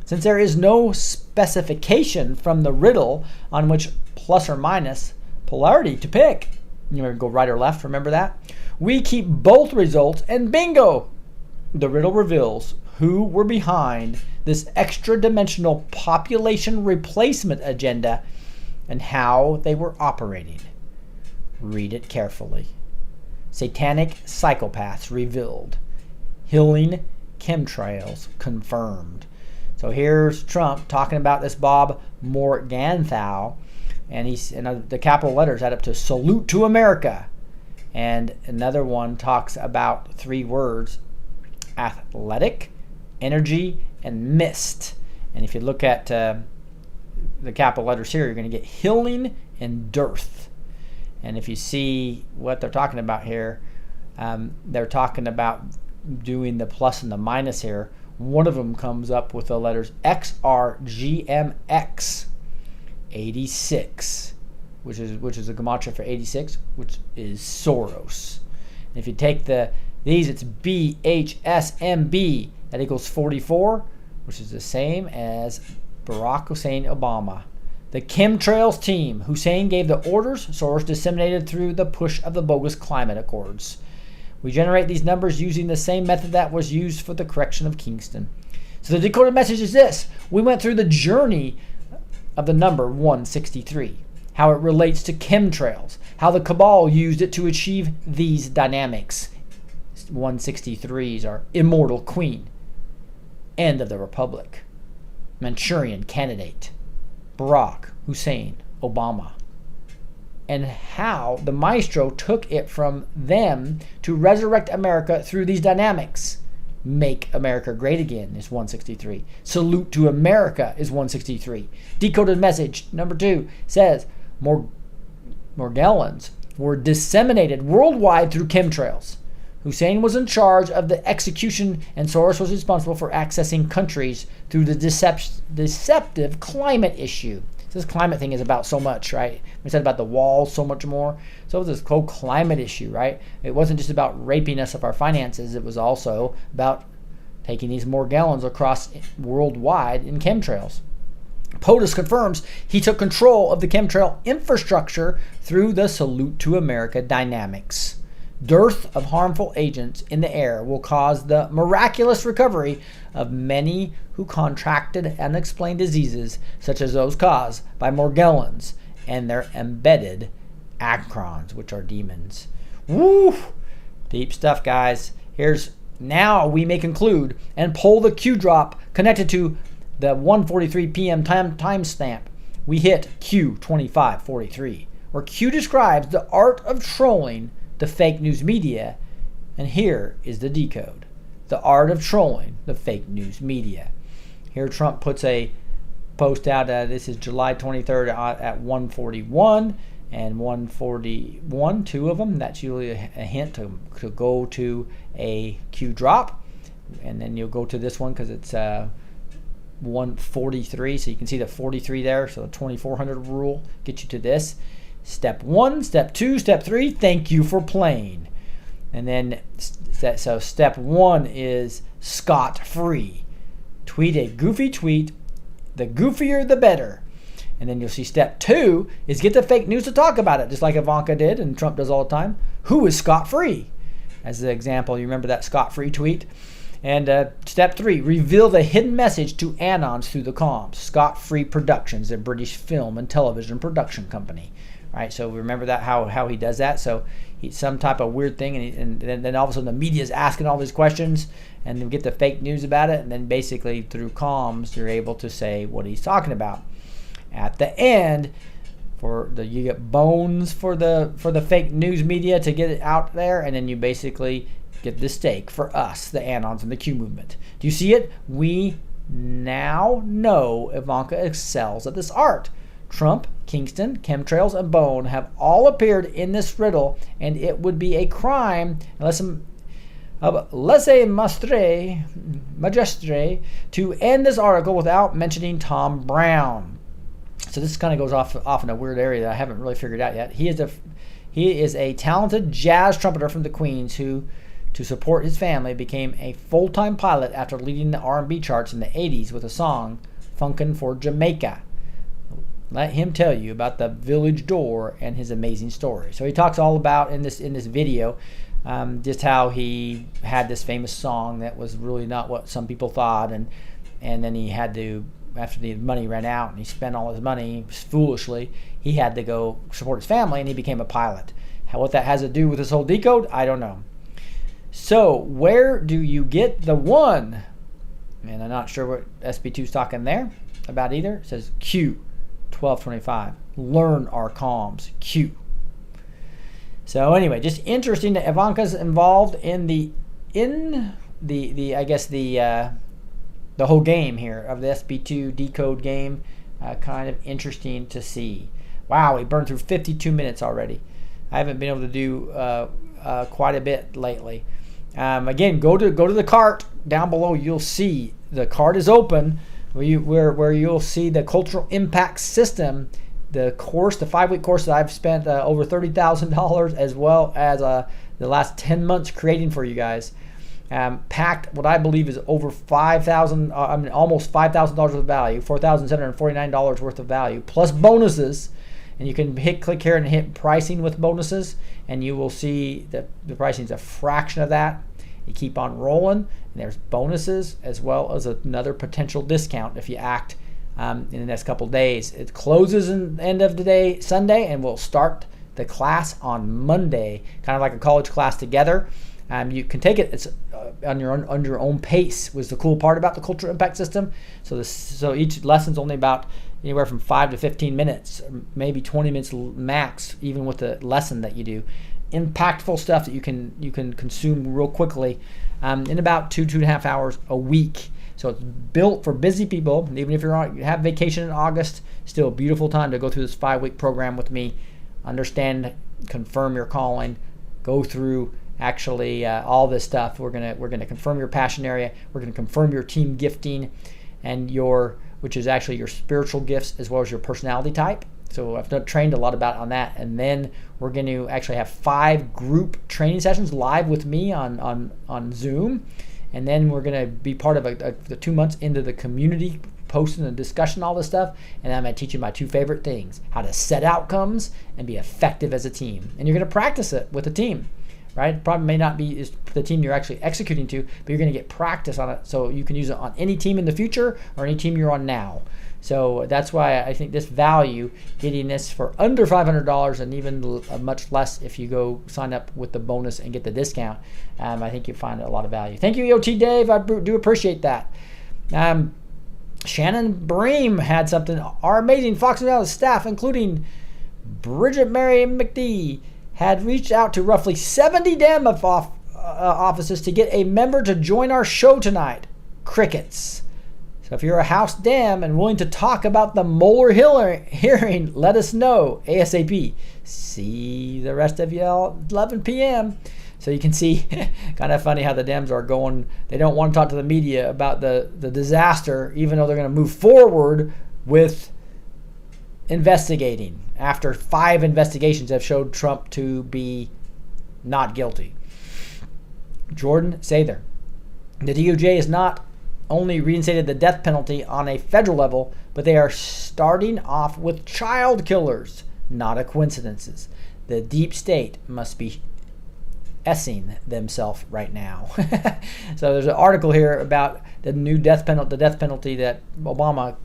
Since there is no specification from the riddle on which plus or minus polarity to pick, you know, go right or left, remember that? We keep both results and bingo! The riddle reveals who were behind this extra-dimensional population replacement agenda and how they were operating. Read it carefully. Satanic psychopaths revealed. Healing chemtrails confirmed. So here's Trump talking about this Bob Morgenthau, and the capital letters add up to salute to America. And another one talks about 3 words: athletic, energy, and mist. And if you look at the capital letters here, you're going to get healing and dearth. And if you see what they're talking about here, they're talking about doing the plus and the minus here. One of them comes up with the letters XRGMX 86, which is a gematria for 86, which is Soros. And if you take these, it's BHSMB, that equals 44, which is the same as Barack Hussein Obama. The chemtrails team. Hussein gave the orders. Soros disseminated through the push of the bogus climate accords. We generate these numbers using the same method that was used for the correction of Kingston. So the decoded message is this. We went through the journey of the number 163, how it relates to chemtrails, how the cabal used it to achieve these dynamics. 163s are immortal queen, end of the republic, Manchurian candidate, Barack Hussein Obama, and how the maestro took it from them to resurrect America through these dynamics. Make America great again is 163. Salute to America is 163. Decoded message number 2 says Morgellons were disseminated worldwide through chemtrails. Hussein was in charge of the execution, and Soros was responsible for accessing countries through the deceptive climate issue. This climate thing is about so much, right? We said about the walls so much more. So this whole climate issue, right? It wasn't just about raping us of our finances. It was also about taking these Morgellons across worldwide in chemtrails. POTUS confirms he took control of the chemtrail infrastructure through the Salute to America dynamics. Dearth of harmful agents in the air will cause the miraculous recovery of many who contracted unexplained diseases such as those caused by Morgellons and their embedded acrons, which are demons. Woo! Deep stuff, guys. Now we may conclude and pull the Q drop connected to the 1:43 p.m. timestamp. We hit Q2543, where Q describes the art of trolling the fake news media, and here is the decode. The art of trolling the fake news media. Here Trump puts a post out, this is July 23rd at 1:41 and 1:41, 2 of them. That's usually a hint to go to a Q drop, and then you'll go to this one because it's 1:43, so you can see the 43 there, so the 2400 rule gets you to this. Step 1, step 2, step 3, thank you for playing. And then, so step 1 is scot-free. Tweet a goofy tweet. The goofier, the better. And then you'll see step 2 is get the fake news to talk about it, just like Ivanka did and Trump does all the time. who is scot-free. As the example, you remember that scot-free tweet? And step 3, reveal the hidden message to Anons through the comms. Scot-Free Productions, a British film and television production company. Right, so remember that how he does that. So he's some type of weird thing, and then all of a sudden the media is asking all these questions, and you get the fake news about it, and then basically through comms you're able to say what he's talking about. At the end, you get bones for the fake news media to get it out there, and then you basically get the steak for us, the Anons and the Q movement. Do you see it? We now know Ivanka excels at this art. Trump, Kingston, chemtrails, and Bone have all appeared in this riddle, and it would be a crime unless majestre to end this article without mentioning Tom Brown. So this kind of goes off in a weird area that I haven't really figured out yet. He is a talented jazz trumpeter from the Queens who, to support his family, became a full-time pilot after leading the R&B charts in the 80s with a song, Funkin' for Jamaica. Let him tell you about the village door and his amazing story. So he talks all about in this video just how he had this famous song that was really not what some people thought, and then he had to, after the money ran out and he spent all his money foolishly, he had to go support his family, and he became a pilot. What that has to do with this whole Decode, I don't know. So where do you get the one? And I'm not sure what SB2 is talking there about either. It says Q 1225. Learn our comms. Q. So anyway, just interesting that Ivanka's involved in the whole game here of the SB2 Decode game. Kind of interesting to see. Wow, we burned through 52 minutes already. I haven't been able to do quite a bit lately. Again, go to the cart down below. You'll see the cart is open where you'll see the cultural impact system, the course, the 5-week course that I've spent over $30,000 as well as the last 10 months creating for you guys. Packed what I believe is over $5,000, almost $5,000 worth of value, $4,749 worth of value, plus bonuses. And you can click here and hit pricing with bonuses, and you will see that the pricing is a fraction of that. You keep on rolling, and there's bonuses as well as another potential discount if you act in the next couple of days. It closes in the end of the day, Sunday, and we'll start the class on Monday, kind of like a college class together. You can take it. It's on your own pace. Was the cool part about the cultural impact system. So each lesson's only about anywhere from 5 to 15 minutes, maybe 20 minutes max, even with the lesson that you do. Impactful stuff that you can consume real quickly in about 2.5 hours a week. So it's built for busy people. Even if you have vacation in August, still a beautiful time to go through this 5-week program with me. Understand, confirm your calling, go through actually all this stuff. We're gonna confirm your passion area. We're gonna confirm your team gifting and which is actually your spiritual gifts as well as your personality type. So I've trained a lot on that, and then we're going to actually have 5 group training sessions live with me on Zoom, and then we're going to be part of the 2 months into the community posting and discussion, all this stuff, and I'm going to teach you my 2 favorite things: how to set outcomes and be effective as a team. And you're going to practice it with a team, right? Probably may not be the team you're actually executing to, but you're going to get practice on it, so you can use it on any team in the future or any team you're on now. So that's why I think this value, getting this for under $500 and even much less if you go sign up with the bonus and get the discount, I think you'll find a lot of value. Thank you, EOT Dave. I do appreciate that. Shannon Bream had something. Our amazing Fox News staff, including Bridget Mary McD, had reached out to roughly 70 Dem offices to get a member to join our show tonight. Crickets. So if you're a House Dem and willing to talk about the Mueller hearing, let us know ASAP. See the rest of you all at 11 p.m. So you can see, kind of funny how the Dems are going. They don't want to talk to the media about the disaster, even though they're going to move forward with investigating after 5 investigations have showed Trump to be not guilty. Jordan Sather. The DOJ is not only reinstated the death penalty on a federal level, but they are starting off with child killers. Not a coincidence. The deep state must be essing themselves right now. So there's an article here about the new death penalty that Obama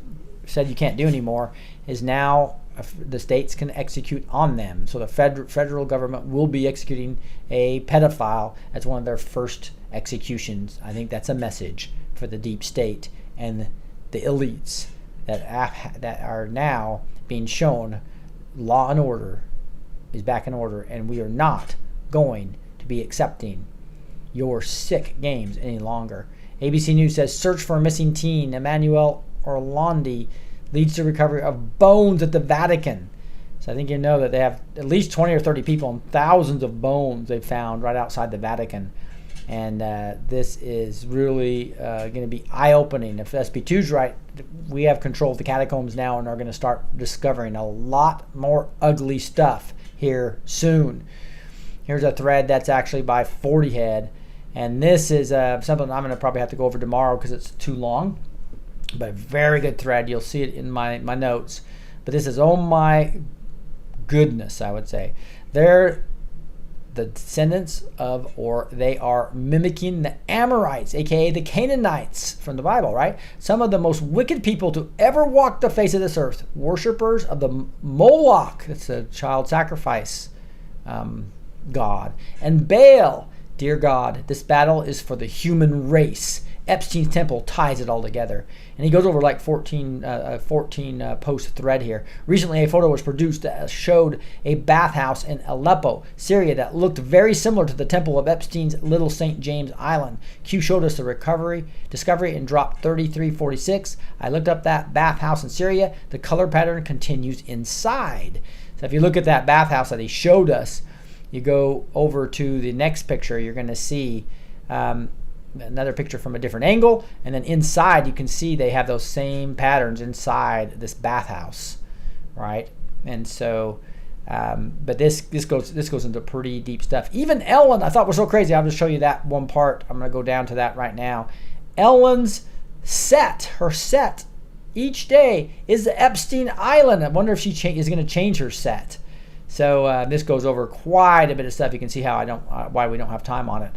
said you can't do anymore is now the states can execute on them. So the federal government will be executing a pedophile as one of their first executions. I think that's a message for the deep state and the elites that are now being shown law and order is back in order, and we are not going to be accepting your sick games any longer. ABC News says search for a missing teen, Emmanuel Orlandi, leads to recovery of bones at the Vatican. So I think you know that they have at least 20 or 30 people and thousands of bones they've found right outside the Vatican. And this is really going to be eye-opening. If SB2's right, we have control of the catacombs now and are going to start discovering a lot more ugly stuff here soon. Here's a thread that's actually by 40 Head. And this is something I'm going to probably have to go over tomorrow because it's too long. But a very good thread. You'll see it in my notes. But this is, oh my goodness, I would say. They're the descendants of, or they are mimicking the Amorites, aka the Canaanites from the Bible, right? Some of the most wicked people to ever walk the face of this earth. Worshippers of the Moloch, that's a child sacrifice god. And Baal, dear God, this battle is for the human race. Epstein's temple ties it all together. And he goes over like 14 post thread here. Recently, a photo was produced that showed a bathhouse in Aleppo, Syria, that looked very similar to the temple of Epstein's Little St. James Island. Q showed us the discovery in drop 3346. I looked up that bathhouse in Syria. The color pattern continues inside. So if you look at that bathhouse that he showed us, you go over to the next picture, you're going to see another picture from a different angle, and then inside you can see they have those same patterns inside this bathhouse, right? And so but this goes into pretty deep stuff. Even Ellen, I thought was so crazy. I'll just show you that one part. I'm going to go down to that right now. Ellen's her set each day is the Epstein Island. I wonder if she is going to change her set. So this goes over quite a bit of stuff. You can see how why we don't have time on it.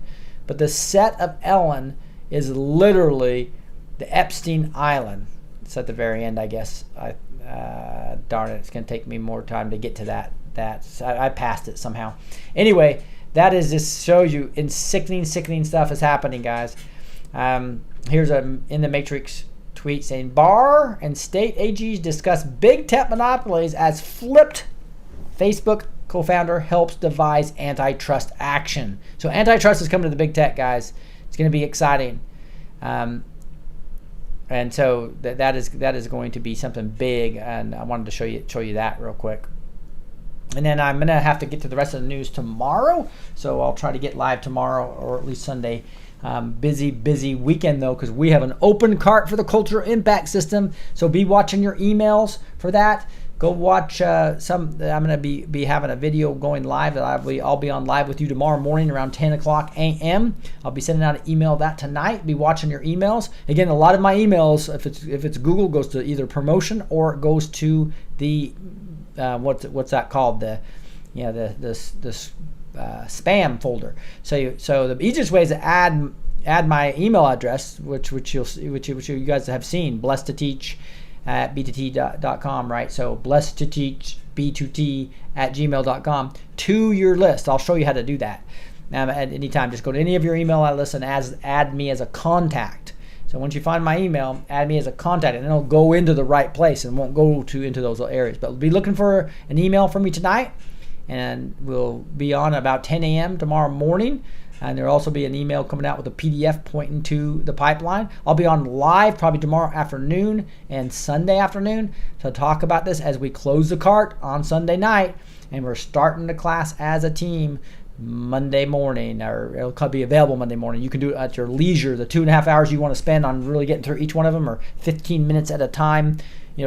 But the set of Ellen is literally the Epstein Island. It's at the very end, I guess. Darn it, it's going to take me more time to get to that. I passed it somehow. Anyway, that is just shows you sickening stuff is happening, guys. Here's a In the Matrix tweet saying, Barr and state AGs discuss big tech monopolies as flipped Facebook co-founder helps devise antitrust action. So antitrust is coming to the big tech, guys. It's going to be exciting, and so that is going to be something big. And I wanted to show you that real quick. And then I'm going to have to get to the rest of the news tomorrow. So I'll try to get live tomorrow or at least Sunday. Busy weekend though, because we have an open cart for the Cultural Impact System. So be watching your emails for that. Go watch I'm going to be having a video going live that I'll be on live with you tomorrow morning around 10 o'clock a.m. I'll be sending out an email that tonight. Be watching your emails. Again, a lot of my emails, if it's Google, goes to either promotion or it goes to the what's that called, the spam folder. So the easiest way is to add my email address, which you guys have seen, blessed to teach at B2T.com, right? So blessed to teach B2T at gmail.com to your list. I'll show you how to do that. At any time, just go to any of your email lists and add me as a contact. So once you find my email, add me as a contact, and it'll go into the right place and won't go into those areas. But be looking for an email from me tonight, and we'll be on about 10 a.m. tomorrow morning. And there'll also be an email coming out with a PDF pointing to the pipeline. I'll be on live probably tomorrow afternoon and Sunday afternoon to talk about this as we close the cart on Sunday night. And we're starting the class as a team Monday morning, or it'll be available Monday morning. You can do it at your leisure. The 2.5 hours you want to spend on really getting through each one of them, or 15 minutes at a time.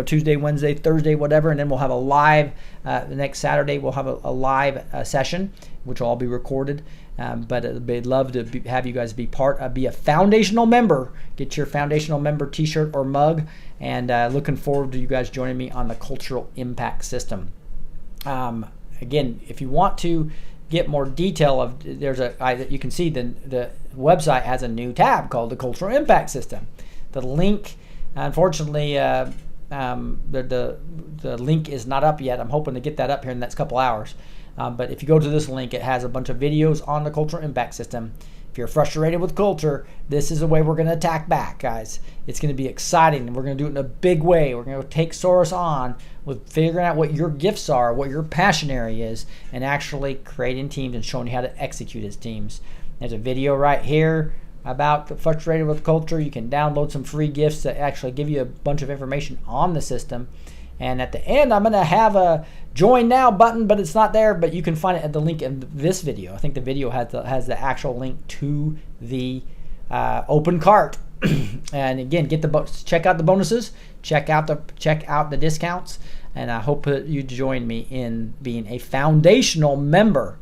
Tuesday, Wednesday, Thursday, whatever, and then we'll have a live, the next Saturday we'll have a live session, which will all be recorded. But I'd love to have you guys be a foundational member. Get your foundational member t-shirt or mug, and looking forward to you guys joining me on the Cultural Impact System. Again, if you want to get more detail of, you can see the website has a new tab called the Cultural Impact System. The link, unfortunately, the link is not up yet. I'm hoping to get that up here in the next couple hours. But if you go to this link, it has a bunch of videos on the Cultural Impact System. If you're frustrated with culture, this is the way we're going to attack back, guys. It's going to be exciting, and we're going to do it in a big way. We're going to take Soros on with figuring out what your gifts are, what your passion area is, and actually creating teams and showing you how to execute as teams. There's a video right here about frustrated with culture. You can download some free gifts that actually give you a bunch of information on the system. And at the end, I'm going to have a join now button, but it's not there. But you can find it at the link in this video. I think the video has the actual link to the open cart. And again, check out the bonuses, check out the discounts, and I hope that you join me in being a foundational member,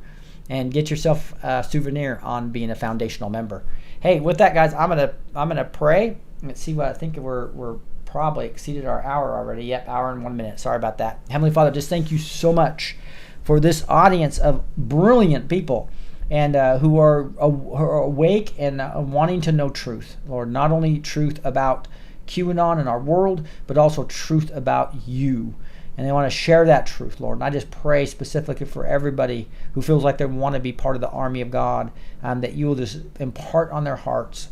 and get yourself a souvenir on being a foundational member. Hey, with that, guys, I'm gonna pray. Let's see what I think we're probably exceeded our hour already. Yep, hour and 1 minute. Sorry about that. Heavenly Father, just thank you so much for this audience of brilliant people, and who are awake and wanting to know truth, Lord. Not only truth about QAnon and our world, but also truth about you. And they want to share that truth, Lord. And I just pray specifically for everybody who feels like they want to be part of the army of God, that you will just impart on their hearts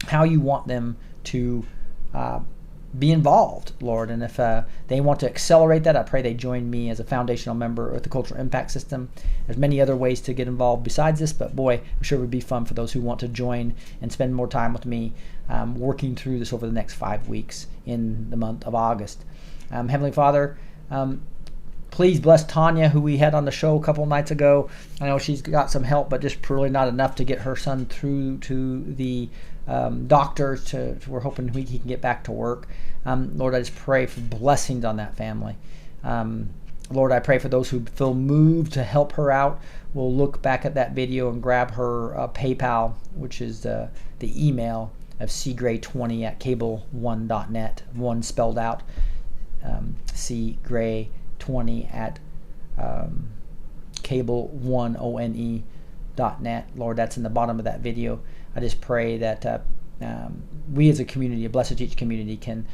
how you want them to be involved, Lord. And if they want to accelerate that, I pray they join me as a foundational member of the Cultural Impact System. There's many other ways to get involved besides this, but boy, I'm sure it would be fun for those who want to join and spend more time with me working through this over the next 5 weeks in the month of August. Heavenly Father, please bless Tanya, who we had on the show a couple nights ago. I know she's got some help, but just really not enough to get her son through to the doctors. We're hoping he can get back to work. Lord, I just pray for blessings on that family. Lord, I pray for those who feel moved to help her out. We'll look back at that video and grab her PayPal, which is the email of cgray20@cable1.net, one spelled out. cgray20 cable1one.net. Lord, that's in the bottom of that video. I just pray that we as a community, a Blessed Teach community, can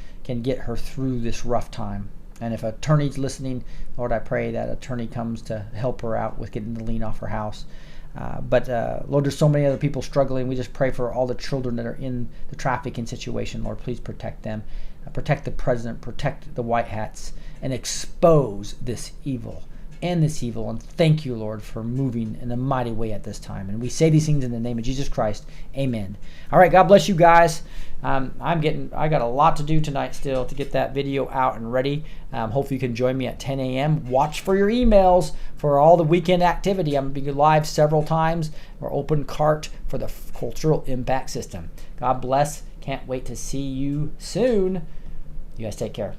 get her through this rough time. And if attorney's listening, Lord, I pray that attorney comes to help her out with getting the lien off her house. But Lord, there's so many other people struggling. We just pray for all the children that are in the trafficking situation. Lord, please protect them. Protect the president, protect the white hats, and expose this evil. End this evil. And thank you, Lord, for moving in a mighty way at this time. And we say these things in the name of Jesus Christ. Amen. All right, God bless you guys. I got a lot to do tonight still to get that video out and ready. Hopefully you can join me at 10 a.m. Watch for your emails for all the weekend activity. I'm going to be live several times. We're open cart for the Cultural Impact System. God bless. Can't wait to see you soon. You guys take care.